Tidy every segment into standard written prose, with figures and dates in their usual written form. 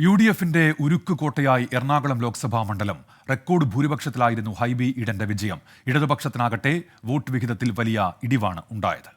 UDFിന്റെ ഉരുക്കുകോട്ടയായി എറണാകുളം ലോക്സഭാ മണ്ഡലം റെക്കോർഡ് ഭൂരിപക്ഷത്തിലായിരുന്നു ഹൈബി ഈഡന്റെ വിജയം. ഇടതുപക്ഷത്തിനാകട്ടെ വോട്ട് വിഹിതത്തിൽ വലിയ ഇടിവാണ് ഉണ്ടായത്.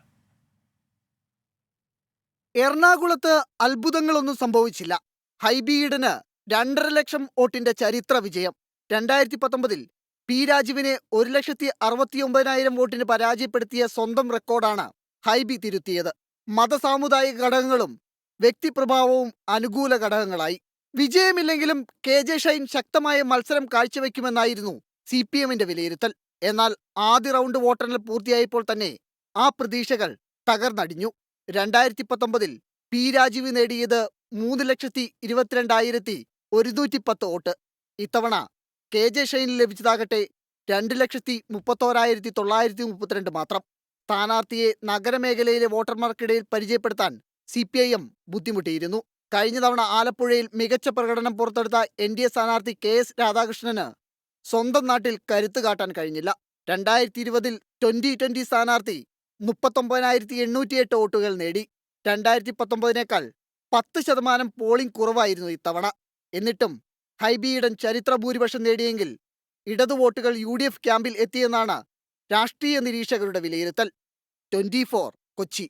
എറണാകുളത്ത് അത്ഭുതങ്ങളൊന്നും സംഭവിച്ചില്ല. ഹൈബി ഈഡന് 2.5 ലക്ഷം വോട്ടിന്റെ ചരിത്ര വിജയം. 2019-ൽ പി രാജുവിനെ 1,69,000 വോട്ടിന് പരാജയപ്പെടുത്തിയ സ്വന്തം റെക്കോർഡാണ് ഹൈബി തിരുത്തിയത്. മതസാമുദായിക ഘടകങ്ങളും വ്യക്തിപ്രഭാവവും അനുകൂല ഘടകങ്ങളായി. വിജയമില്ലെങ്കിലും KJ ഷൈൻ ശക്തമായ മത്സരം കാഴ്ചവെക്കുമെന്നായിരുന്നു CPMന്റെ വിലയിരുത്തൽ. എന്നാൽ ആദ്യ റൗണ്ട് വോട്ടെണ്ണൽ പൂർത്തിയായപ്പോൾ തന്നെ ആ പ്രതീക്ഷകൾ തകർന്നടിഞ്ഞു. 2019-ൽ പി രാജീവ് നേടിയത് 3,22,110 വോട്ട്. ഇത്തവണ KJ ഷൈനിന് ലഭിച്ചതാകട്ടെ 2,31,932 മാത്രം. സ്ഥാനാർത്ഥിയെ നഗരമേഖലയിലെ വോട്ടർമാർക്കിടയിൽ പരിചയപ്പെടുത്താൻ CPIM ബുദ്ധിമുട്ടിയിരുന്നു. കഴിഞ്ഞ തവണ ആലപ്പുഴയിൽ മികച്ച പ്രകടനം പുറത്തെടുത്ത NDA സ്ഥാനാർത്ഥി KS രാധാകൃഷ്ണന് സ്വന്തം നാട്ടിൽ കരുത്ത് കാട്ടാൻ കഴിഞ്ഞില്ല. 2020-ൽ 2020 സ്ഥാനാർത്ഥി 39,808 വോട്ടുകൾ നേടി. 2019-നേക്കാൾ 10% പോളിംഗ് കുറവായിരുന്നു ഇത്തവണ. എന്നിട്ടും ഹൈബി ഈഡൻ ചരിത്ര ഭൂരിപക്ഷം നേടിയെങ്കിൽ ഇടതു വോട്ടുകൾ UDF ക്യാമ്പിൽ എത്തിയെന്നാണ് രാഷ്ട്രീയ നിരീക്ഷകരുടെ വിലയിരുത്തൽ. 24 കൊച്ചി.